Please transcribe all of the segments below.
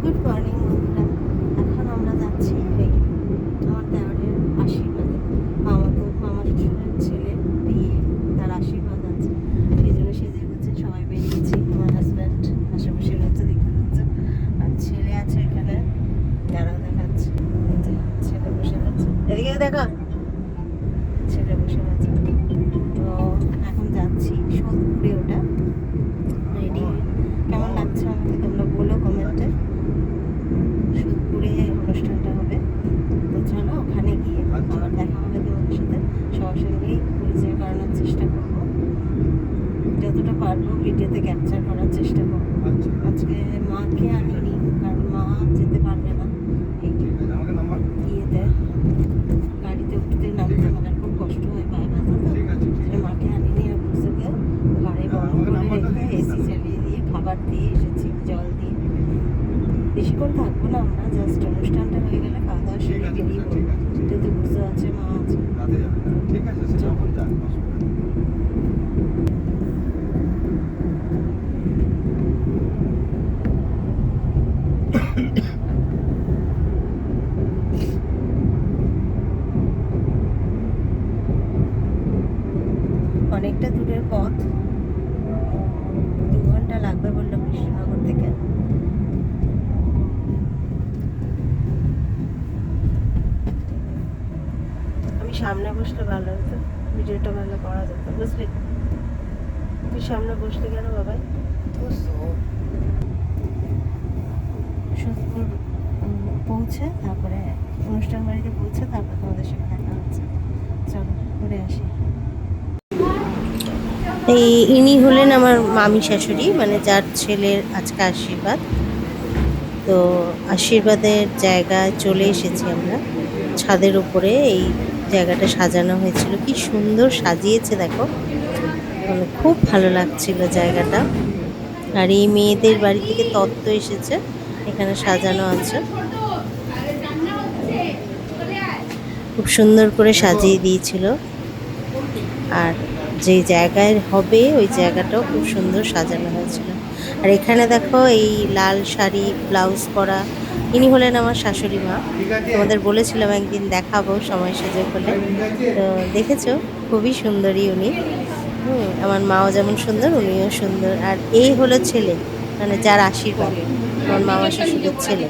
Good morning বন্ধুরা। এখন আমরা যাচ্ছি এই আমার দেওয়ারের আশীর্বাদে। আমাদের মামার ছেলে বিয়ে, তার আশীর্বাদ আছে, এই জন্য সেজে গুছে সবাই বেরিয়েছি। আমার হাজব্যান্ড আশেপাশে রয়েছে, দেখতে পাচ্ছে। আর ছেলে আছে এখানে, যারাও দেখাচ্ছে। ছেলে বসে আছে, এদিকে দেখা, ছেলে বসে আছে। তো এখন যাচ্ছি সোদপুরে। ওটা রেডি, কেমন লাগছে আমাকে তোমরা বলো কমেন্টে। সোদপুরে অনুষ্ঠানটা হবে, তো চলো ওখানে গিয়ে আবার দেখা হবে তোমাদের সাথে। সবার সঙ্গেই পরিচয় করানোর চেষ্টা করবো, যতটা পারবো ভিডিওতে ক্যাপচার করার চেষ্টা করবো। আজকে মাকে আনিনি, কারণ মা যেতে পারবে না এই ইয়েতে, গাড়িতে উঠতে নামতে আমার খুব কষ্ট হয়, পায়ে ব্যথা, তো মাকে আনিনি। আর বুঝতে ঘরে বন্ধ করে রেখে এসি চালিয়ে দিয়ে খাবার দিয়ে এসেছি, জল দিয়ে। বেশিক্ষণ থাকবো না আমরা, জাস্ট অনুষ্ঠানটা হয়ে গেলে খাওয়া দাওয়া সেরে বেরিয়ে পড়বো। যেহেতু বুঝতে পারছে মা আছে। অনেকটা দূরের পথ, 2 ঘন্টা লাগবে বললো কৃষ্ণনগর থেকে। আমি সামনে বসলে ভালো হতো, ভিডিওটা ভালো করা যেত, বুঝলি? তুই সামনে বসলে কেন বাবাই? সোদপুর পৌঁছে তারপরে অনুষ্ঠান বাড়িতে পৌঁছে তারপর তোমাদের সাথে দেখা হচ্ছে। চলো ঘুরে আসি। ইনি হলেন আমার মামি শাশুড়ি, মানে যার ছেলের আজকে আশীর্বাদ। তো আশীর্বাদের জায়গায় চলে এসেছি আমরা। ছাদের উপরে এই জায়গাটা সাজানো হয়েছিল, কি সুন্দর সাজিয়েছে দেখো, মানে খুব ভালো লাগছিল জায়গাটা। আর এই মেয়েদের বাড়ি থেকে তত্ত্ব এসেছে, এখানে সাজানো আছে, খুব সুন্দর করে সাজিয়ে দিয়েছিল। আর যে জায়গায় হবে ওই জায়গাটাও খুব সুন্দর সাজানো হয়েছিল। আর এখানে দেখো এই লাল শাড়ি ব্লাউজ পরা, ইনি হলেন আমার শাশুড়ি মা। তোমাদের বলেছিলাম একদিন দেখাবো সময় সুযোগ হলে, তো দেখেছো খুবই সুন্দরী উনি। আমার মাও যেমন সুন্দর উনিও সুন্দর। আর এই হলো ছেলে, মানে যার আশীর্বাদ, আমার মামা শ্বশুরের ছেলে।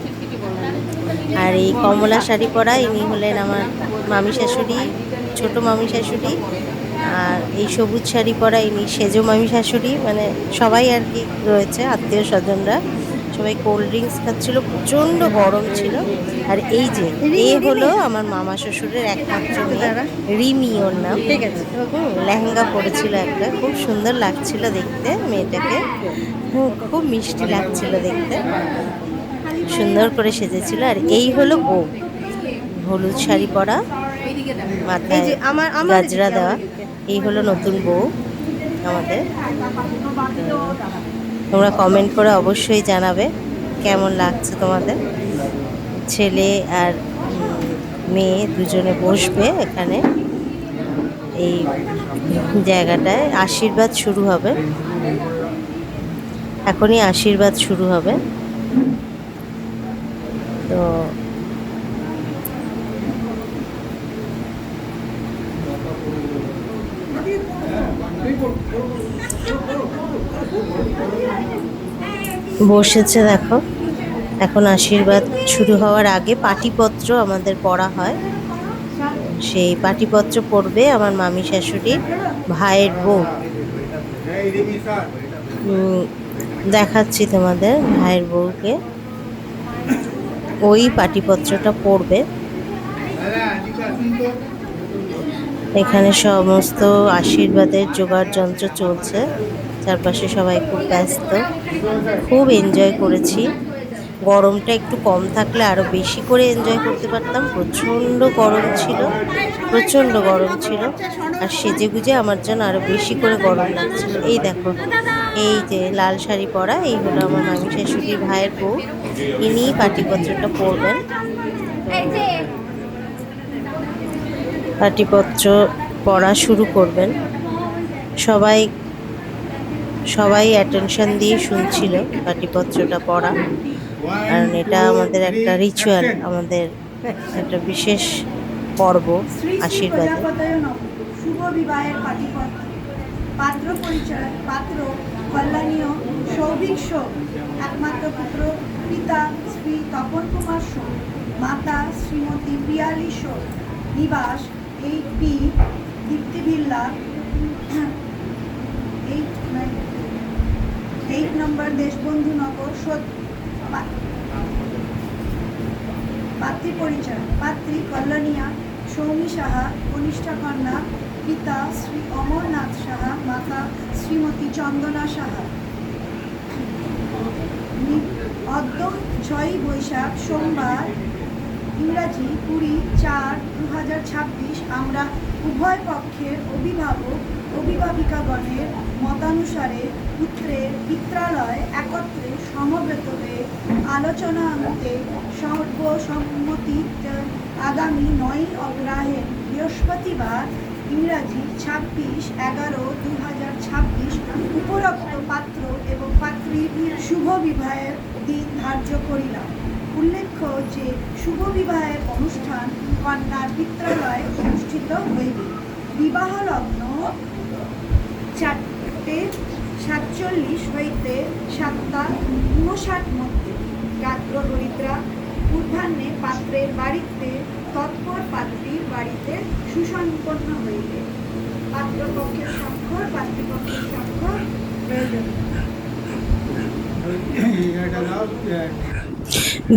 আর এই কমলা শাড়ি পরা ইনি হলেন আমার মামি শাশুড়ি, ছোট মামি শাশুড়ি। আর এই সবুজ শাড়ি পরা ইনি সেজো মামি শাশুড়ি। মানে সবাই আর কি রয়েছে, আত্মীয় স্বজনরা সবাই কোল্ড ড্রিঙ্কস খাচ্ছিল, প্রচণ্ড গরম ছিল। আর এই যে এ হলো আমার মামা শ্বশুরের একমাত্র মেয়ে, রিমি ওর নাম। ঠিক আছে, লেহেঙ্গা পরেছিল একটা, খুব সুন্দর লাগছিল দেখতে মেয়েটাকে, খুব মিষ্টি লাগছিল দেখতে, সুন্দর করে সেজেছিল। আর এই হলো বউ, হলুদ শাড়ি পরা, মাথায় গাজরা দেওয়া, এই হলো নতুন বউ আমাদের। তোমরা কমেন্ট করে অবশ্যই জানাবে কেমন লাগছে তোমাদের। ছেলে আর মেয়ে দুজনে বসবে এখানে, এই জায়গাটায় আশীর্বাদ শুরু হবে, এখনই আশীর্বাদ শুরু হবে। তো বসেছে দেখো, এখন আশীর্বাদ শুরু হওয়ার আগে পাটিপত্র আমাদের পড়া হয়, সেই পাটিপত্র পড়বে আমার মামি শাশুড়ির ভাইয়ের বউ। দেখাচ্ছি তোমাদের ভাইয়ের বউকে, ওই পাটিপত্রটা পড়বে। এখানে সমস্ত আশীর্বাদের জোগাড় যন্ত্র চলছে, চারপাশে সবাই খুব ব্যস্ত, খুব এনজয় করেছি। গরমটা একটু কম থাকলে আরো বেশি করে এনজয় করতে পারতাম, প্রচণ্ড গরম ছিল, প্রচণ্ড গরম ছিল। আর সেজে গুজে আমার জন্য আরো বেশি করে গরম লাগছিল। এই দেখো, এই যে লাল শাড়ি পরা, এই হলো আমার মামি শাশুড়ির ভাইয়ের বউ, ইনি পাটিপত্রটা পরবেন। পাটিপত্র পড়া শুরু করবেন, সবাই অ্যাটেনশন দিয়ে শুনছিল পাটিপত্রটা পড়া। কারণ এটা আমাদের একটা রিচুয়াল, আমাদের একটা বিশেষ পর্ব শ্রী শ্রী আশীর্বাদে। প্রজাপতয় নমঃ। শুভ বিবাহের পাটিপত্র। পাত্র পরিচয়। পাত্র কল্যাণীয় সৌভিক সোম, একমাত্র পুত্র পিতা শ্রী তপন কুমার সোম, মাতা শ্রীমতী পিয়ালি সোম, নিবাস 8B দীপ্তি ভিল্লা, 8 নম্বর দেশবন্ধু নগর, পাত্রী পরিচয়। পাত্রী কল্যাণিয়া সৌমি সাহা, কনিষ্ঠা কন্যা, পিতা শ্রী অমরনাথ সাহা, মাতা শ্রীমতী চন্দনা সাহা। অদ্য 6 বৈশাখ সোমবার, ইংরাজি 20/4/2026, আমরা উভয় পক্ষের অভিভাবক অভিভাবিকাগণের মতানুসারে পুত্রের পিত্রালয় একত্রে সমবেত হয়ে আলোচনান্তে সর্বসম্মতি আগামী 9 অগ্রহায়ণ বৃহস্পতিবার, ইংরাজি 26/11/2026, উপরোক্ত পাত্র এবং পাত্রীর শুভ বিবাহের দিন ধার্য করিলাম। উল্লেখ্য যে শুভ বিবাহের অনুষ্ঠান কন্যার পিত্রালয়ে অনুষ্ঠিত হইবে। বিবাহ লগ্ন 4:47 হইতে 7:59 মধ্যে। রাত্র হরিদ্রা। পূর্বাহ্নে পাত্রের বাড়িতে তৎপর পাত্রীর বাড়িতে সুসম্পন্ন হইবে। পাত্রপক্ষের স্বাক্ষর, পাত্রীপক্ষের স্বাক্ষর প্রয়োজন।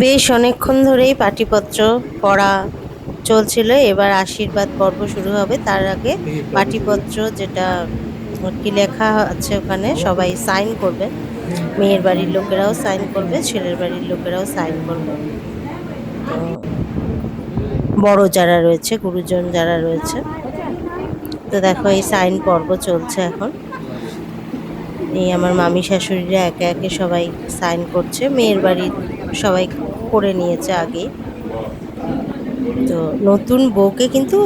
বেশ অনেকক্ষণ ধরেই পাটিপত্র পড়া চলছিল, এবার আশীর্বাদ পর্ব শুরু হবে। তার আগে পাটিপত্র যেটা কি লেখা আছে ওখানে সবাই সাইন করবে, মেয়ের বাড়ির লোকেরাও সাইন করবে, ছেলের বাড়ির লোকেরাও সাইন করবে। তো বড় যারা রয়েছে, গুরুজন যারা রয়েছে, তো দেখো এই সাইন পর্ব চলছে এখন। এই আমার মামি শাশুড়িরা একে একে সবাই সাইন করছে, মেয়ের বাড়ির সবাই করে নিয়েছে আগে। তো নতুন বউকে কিন্তু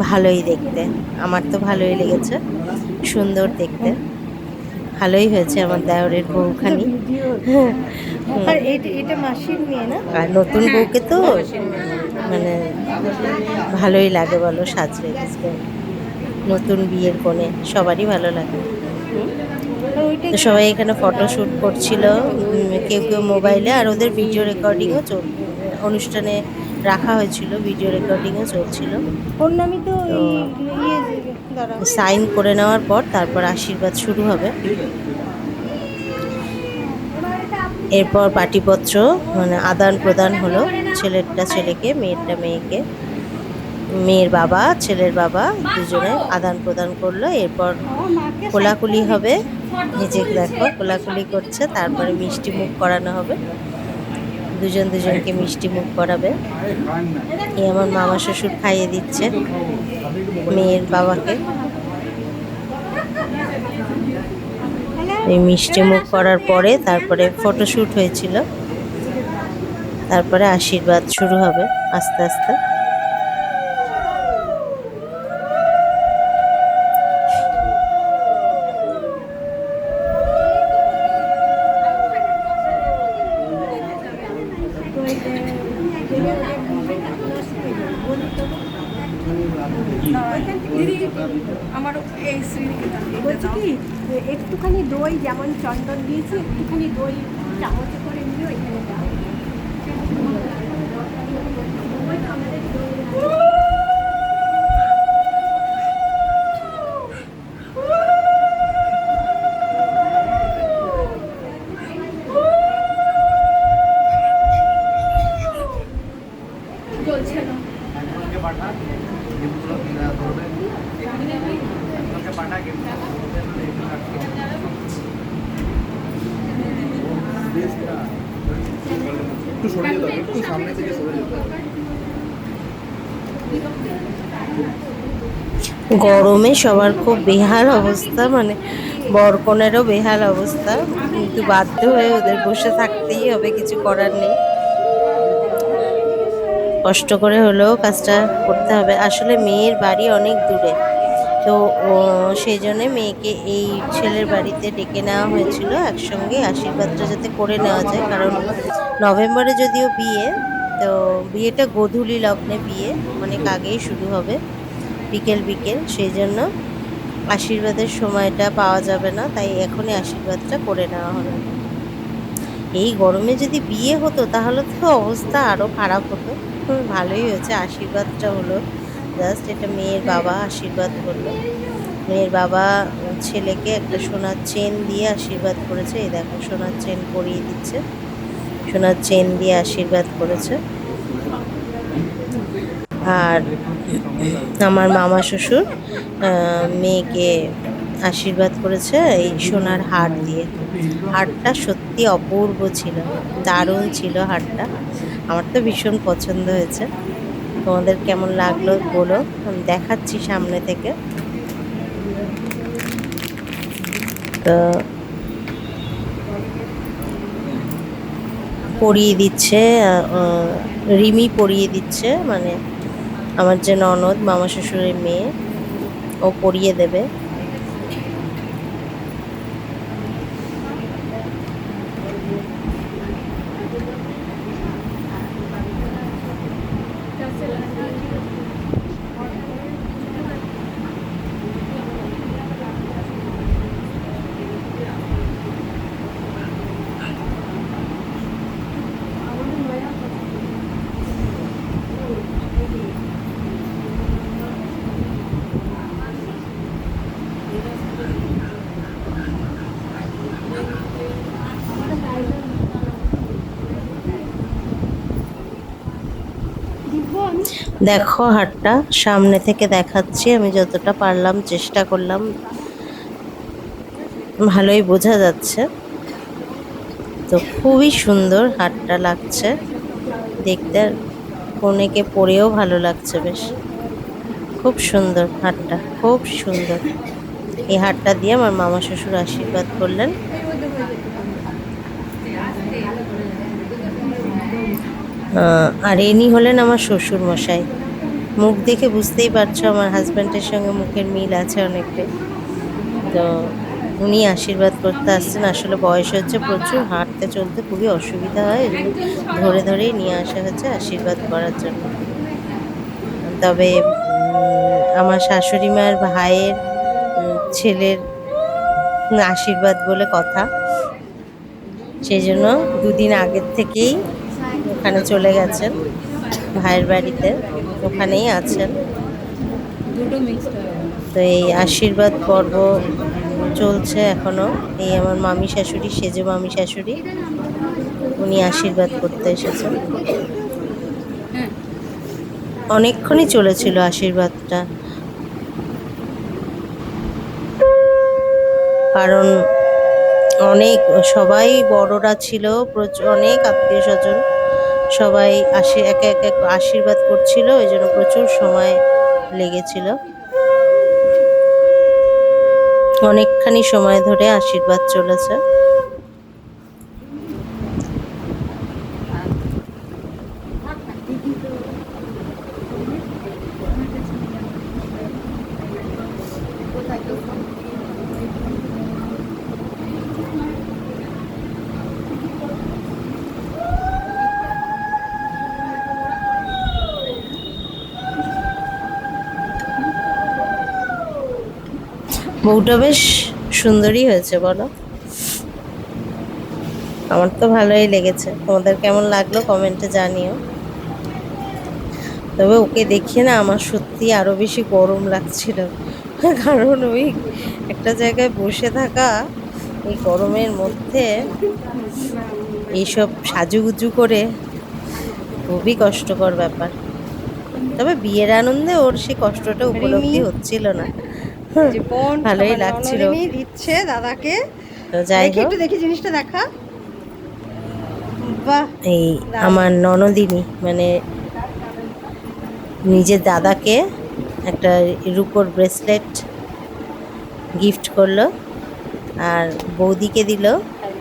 ভালোই দেখতে, আমার তো ভালোই লেগেছে, সুন্দর দেখতে, ভালোই হয়েছে আমার দেওরের বউখানি। আর এটা মাসির মেয়ে না? আর নতুন বউকে তো মানে ভালোই লাগে বলো, সাজলে গুজলে, নতুন বিয়ের কোণে সবারই ভালো লাগে। তো সবাই এখানে ফটোশ্যুট করছিল, কেউ কেউ মোবাইলে, আর ওদের ভিডিও রেকর্ডিংও অনুষ্ঠানে রাখা হয়েছিল, ভিডিও রেকর্ডিংও চলছিল। ওর নামই তো সাইন করে নেওয়ার পর তারপর আশীর্বাদ শুরু হবে। এরপর পাটিপত্র মানে আদান প্রদান হলো, ছেলেরটা ছেলেকে, মেয়েরটা মেয়েকে, মেয়ের বাবা ছেলের বাবা দুজনে আদান প্রদান করলো। এরপর কোলাকুলি হবে, নিজে দেখো কোলাকুলি করছে, তারপরে মিষ্টি মুখ করানো হবে, দুজন দুজনকে মিষ্টি মুখ করাবে। এই আমার মামা শ্বশুর খাইয়ে দিচ্ছে মেয়ের বাবাকে। এই মিষ্টি মুখ করার পরে তারপরে ফটোশ্যুট হয়েছিল, তারপরে আশীর্বাদ শুরু হবে আস্তে আস্তে। আমার এই বলছি কি, একটুখানি দই, যেমন চন্দন দিয়েছি, একটুখানি দই চামচে করে নিয়ে ওইখানে দাও। একটু সরে যেতে হবে, একটু সামনে থেকে সরে যেতে হবে। গরমে সবার খুব বেহাল অবস্থা, মানে বরকনেরও বেহাল অবস্থা, কিন্তু বাধ্য হয়ে ওদের বসে থাকতেই হবে, কিছু করার নেই, কষ্ট করে হলেও কাজটা করতে হবে। আসলে মেয়ের বাড়ি অনেক দূরে, তো সেই জন্যে মেয়েকে এই ছেলের বাড়িতে ডেকে নেওয়া হয়েছিল একসঙ্গে, আশীর্বাদটা যাতে করে নেওয়া যায়, কারণ নভেম্বরে যদিও বিয়ে, তো বিয়েটা গোধূলি লগ্নে বিয়ে, অনেক আগেই শুরু হবে, বিকেল বিকেল, সেই জন্য আশীর্বাদের সময়টা পাওয়া যাবে না, তাই এখনই আশীর্বাদটা করে নেওয়া হবে। এই গরমে যদি বিয়ে হতো তাহলে তো অবস্থা আরো খারাপ হতো। ভালোই হয়েছে আশীর্বাদটা হলো, জাস্ট এটা মেয়ের বাবা আশীর্বাদ করলো। মেয়ের বাবা ছেলেকে একটা সোনার চেন দিয়ে আশীর্বাদ করেছে, এই দেখো সোনার চেন পরিয়ে দিচ্ছে, সোনার চেন দিয়ে আশীর্বাদ করেছে। আর আমার মামা শ্বশুর মেয়েকে আশীর্বাদ করেছে এই সোনার হার দিয়ে। হারটা সত্যি অপূর্ব ছিল, দারুণ ছিল হারটা, আমার তো ভীষণ পছন্দ হয়েছে। তোমাদের কেমন লাগলো বলো, আমি দেখাচ্ছি সামনে থেকে। তো পরিয়ে দিচ্ছে রিমি পরিয়ে দিচ্ছে, মানে আমার যে ননদ মামা শ্বশুরের মেয়ে, ও পরিয়ে দেবে। দেখো হাটটা সামনে থেকে দেখাচ্ছি, আমি যতটা পারলাম চেষ্টা করলাম, ভালোই বোঝা যাচ্ছে। তো খুবই সুন্দর হাটটা লাগছে দেখতে, কনেকে পরেও ভালো লাগছে বেশ, খুব সুন্দর হাটটা, খুব সুন্দর। এই হাটটা দিয়ে আমার মামা শ্বশুর আশীর্বাদ করলেন। আর ইনি হলেন আমার শ্বশুর মশাই, মুখ দেখে বুঝতেই পারছো আমার হাজব্যান্ডের সঙ্গে মুখের মিল আছে অনেকটাই। তো উনি আশীর্বাদ করতে আসছেন, আসলে বয়স হচ্ছে প্রচুর, হাঁটতে চলতে খুবই অসুবিধা হয়, ধরে ধরেই নিয়ে আসা হচ্ছে আশীর্বাদ করার জন্য। তবে আমার শাশুড়ি মায়ের ভাইয়ের ছেলের আশীর্বাদ বলে কথা, সেই জন্য দুদিন আগের থেকেই ওখানে চলে গেছেন ভাইয়ের বাড়িতে, ওখানেই আছেন। তো এই আশীর্বাদ পর্ব চলছে এখনো। এই আমার মামি শাশুড়ি, সেজে মামি শাশুড়ি, উনি আশীর্বাদ করতে এসেছেন। অনেকক্ষণই চলেছিল আশীর্বাদটা, কারণ অনেক সবাই বড়রা ছিল, প্রচুর অনেক আত্মীয় স্বজন সবাই একে একে আশীর্বাদ করছিল, ওই জন্য প্রচুর সময় লেগেছিল। অনেকখানি সময় ধরে আশীর্বাদ চলেছে। বউটা বেশ সুন্দরী হয়েছে বলো, আমার তো ভালোই লেগেছে। তোমাদের কেমন লাগলো কমেন্টে জানিও। তবে ওকে দেখে না আমার সত্যি আরো বেশি গরম লাগছিল, কারণ ওই একটা জায়গায় বসে থাকা এই গরমের মধ্যে এইসব সাজুগুজু করে খুবই কষ্টকর ব্যাপার। তবে বিয়ের আনন্দে ওর সেই কষ্টটা উপলব্ধি হচ্ছিল না, ভালোই লাগছিল। দিচ্ছে দাদাকে, তো যাই হোক, একটু দেখি জিনিসটা দেখা। বাহ, এই আমার ননদিনী মানে নিজের দাদাকে একটা রূপোর ব্রেসলেট গিফট করলো, আর বৌদিকে দিল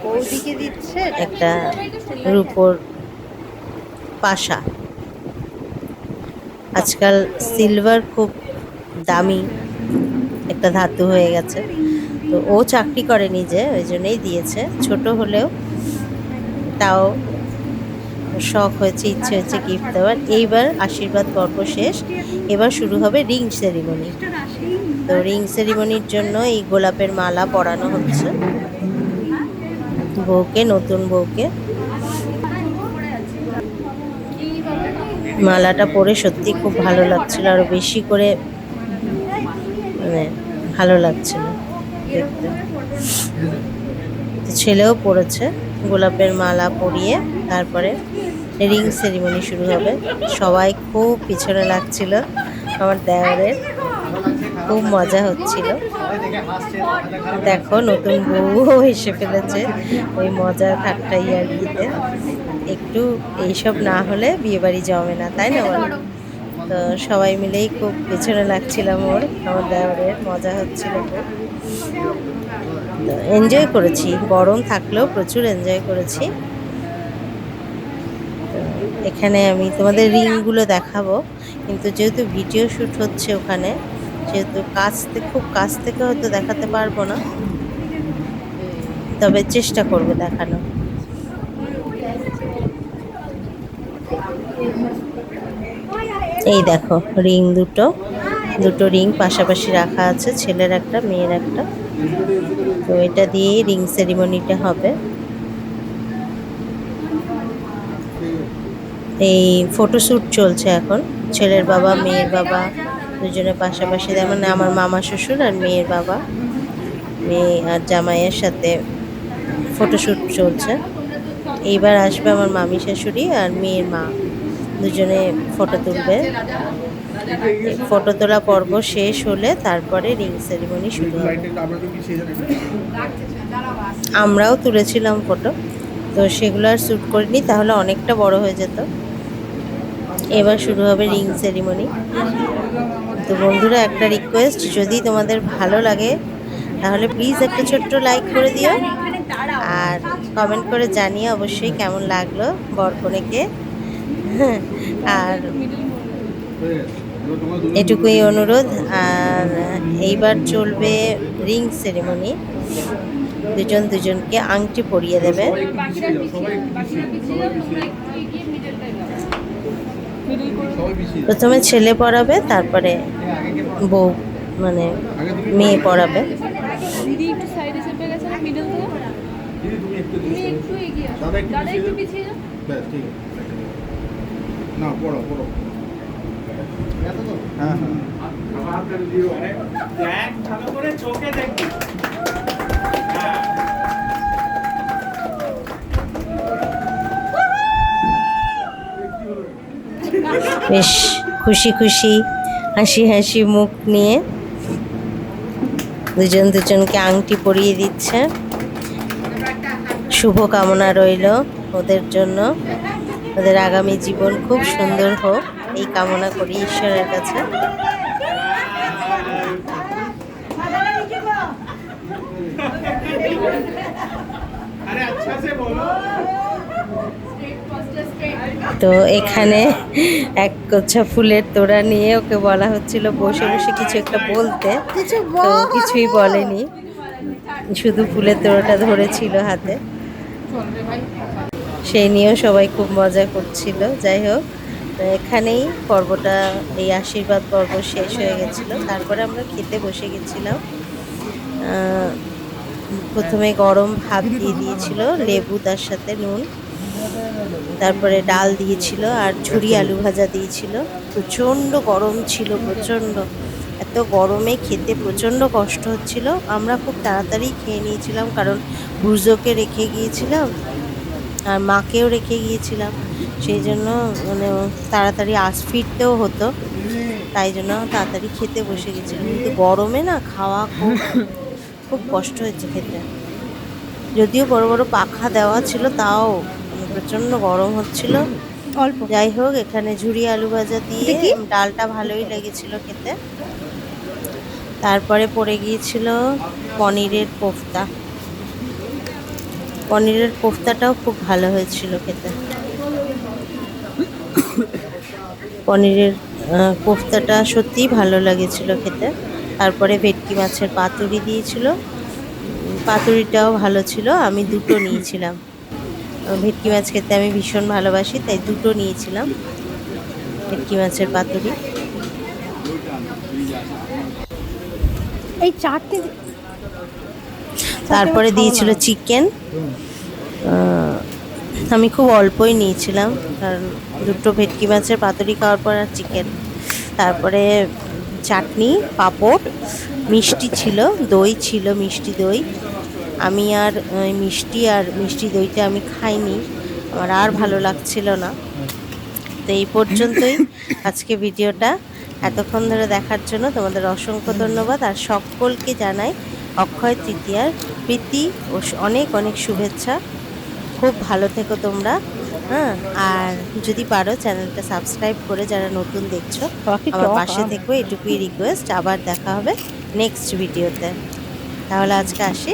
বৌদিকে দিচ্ছে একটা রূপোর পাশা। আজকাল সিলভার খুব দামি একটা ধাতু হয়ে গেছে, তো ও চাকরি করে নিজে, ওই জন্যই দিয়েছে, ছোট হলেও তাও শখ হয়েছে, ইচ্ছে হয়েছে গিফট দেওয়ার। এইবার আশীর্বাদ পর্ব শেষ, এবার শুরু হবে রিং সেরিমনি। তো রিং সেরিমনির জন্য এই গোলাপের মালা পরানো হচ্ছে বউকে, নতুন বউকে। মালাটা পরে সত্যি খুব ভালো লাগছিল, আরো বেশি করে মানে ভালো লাগছিল দেখতে। তো ছেলেও পরেছে গোলাপের মালা পরিয়ে, তারপরে রিং সেরিমনি শুরু হবে। সবাই খুব পিছনে লাগছিল, আমার দেওরের খুব মজা হচ্ছিল। দেখো নতুন বউ এসে ফেলেছে, ওই মজা ঠাট্টা ইয়ার্কিতে। একটু এইসব না হলে বিয়ে বাড়ি জমে না, তাই না বলো? তো সবাই মিলেই খুব পেছনে লাগছিলাম ওর, আমার দেওরের মজা হচ্ছিল খুব। এনজয় করেছি, গরম থাকলেও প্রচুর এনজয় করেছি। তো এখানে আমি তোমাদের রিংগুলো দেখাবো, কিন্তু যেহেতু ভিডিও শ্যুট হচ্ছে ওখানে, যেহেতু খুব কাছ থেকে হয়তো দেখাতে পারবো না, তবে চেষ্টা করবো দেখানো। এই দেখো রিং দুটো রিং পাশাপাশি রাখা আছে, ছেলের একটা মেয়ের একটা। তো এটা দিয়েই রিং সেরিমনিটা হবে। এই ফটোশ্যুট চলছে এখন, ছেলের বাবা মেয়ের বাবা দুজনে পাশাপাশি, মানে আমার মামা শ্বশুর আর মেয়ের বাবা, মেয়ে আর জামাইয়ের সাথে ফটোশ্যুট চলছে। এইবার আসবে আমার মামি শাশুড়ি আর মেয়ের মা, দুজনে ফটো তুলবে। ফটো তোলা পর্ব শেষ হলে তারপরে রিং সেরিমনি শুরু হবে। আমরাও তুলেছিলাম ফটো, তো সেগুলো আর শ্যুট করিনি, তাহলে অনেকটা বড় হয়ে যেত। এবার শুরু হবে রিং সেরিমনি। তো বন্ধুরা, একটা রিকোয়েস্ট, যদি তোমাদের ভালো লাগে তাহলে প্লিজ একটা ছোট্ট লাইক করে দিও, আর কমেন্ট করে জানিয়ে অবশ্যই কেমন লাগলো বরকনেকে। আর এটুকুই অনুরোধ। আর এইবার চলবে রিং সেরিমনি, দুজনকে আংটি পরিয়ে দেবে। প্রথমে ছেলে পরাবে, তারপরে বউ মানে মেয়ে পরাবে। বেশ খুশি খুশি হাসি হাসি মুখ নিয়ে দুজনকে আংটি পরিয়ে দিচ্ছে। শুভ কামনা রইল ওদের জন্য, ওদের আগামী জীবন খুব সুন্দর হোক, এই কামনা করি ঈশ্বরের কাছে। তো এখানে এক গোছা ফুলের তোড়া নিয়ে ওকে বলা হচ্ছিল বসে বসে কিছু একটা বলতে, তো কিছুই বলেনি, শুধু ফুলের তোড়াটা ধরেছিল হাতে, সেই নিয়েও সবাই খুব মজা করছিল। যাই হোক, এখানেই পর্বটা, এই আশীর্বাদ পর্ব শেষ হয়ে গেছিলো। তারপরে আমরা খেতে বসে গেছিলাম। প্রথমে গরম ভাত দিয়ে দিয়েছিল, লেবু তার সাথে নুন, তারপরে ডাল দিয়েছিল আর ঝুরি আলু ভাজা দিয়েছিল। প্রচণ্ড গরম ছিল, প্রচণ্ড, এত গরমে খেতে প্রচণ্ড কষ্ট হচ্ছিল। আমরা খুব তাড়াতাড়ি খেয়ে নিয়েছিলাম, কারণ ব্রুজোকে রেখে গিয়েছিলাম আর মাকেও রেখে গিয়েছিলাম, সেই জন্য মানে তাড়াতাড়ি ফিরতেও হতো, তাই জন্য তাড়াতাড়ি খেতে বসে গেছিলাম। কিন্তু গরমে না খাওয়া খুব কষ্ট হয়েছে খেতে, যদিও বড় বড় পাখা দেওয়া ছিল, তাও প্রচণ্ড গরম হচ্ছিল অল্প। যাই হোক, এখানে ঝুরি আলু ভাজা দিয়ে ডালটা ভালোই লেগেছিল খেতে। তারপরে পড়ে গিয়েছিল পনিরের কোফতা, পনিরের কোফতাটাও খুব ভালো হয়েছিল খেতে। পনিরের কোফতাটা সত্যিই ভালো লেগেছিল খেতে। তারপরে ভেটকি মাছের পাতুরি দিয়েছিল, পাতুরিটাও ভালো ছিল, আমি দুটো নিয়েছিলাম। ভেটকি মাছ খেতে আমি ভীষণ ভালোবাসি, তাই দুটো নিয়েছিলাম ভেটকি মাছের পাতুরি। এই চারটে তারপরে দিয়েছিল চিকেন। আমি খুব অল্পই নিয়েছিলাম, কারণ দুটো ভেটকি মাছের পাতুরি খাওয়ার পর আর চিকেন। তারপরে চাটনি, পাঁপড়, মিষ্টি ছিল, দই ছিল, মিষ্টি দই। আমি আর মিষ্টি দইটা আমি খাইনি, আমার আর ভালো লাগছিল না। তো এই পর্যন্তই আজকে ভিডিওটা। এতক্ষণ ধরে দেখার জন্য তোমাদের অসংখ্য ধন্যবাদ। আর সকলকে জানাই অক্ষয় তৃতীয়ার প্রীতি ও অনেক অনেক শুভেচ্ছা। খুব ভালো থেকো তোমরা। হ্যাঁ, আর যদি পারো চ্যানেলটা সাবস্ক্রাইব করে যারা নতুন দেখছো আমার পাশে থেকো, এটুকুই রিকোয়েস্ট। আবার দেখা হবে নেক্সট ভিডিওতে। তাহলে আজকে আসি।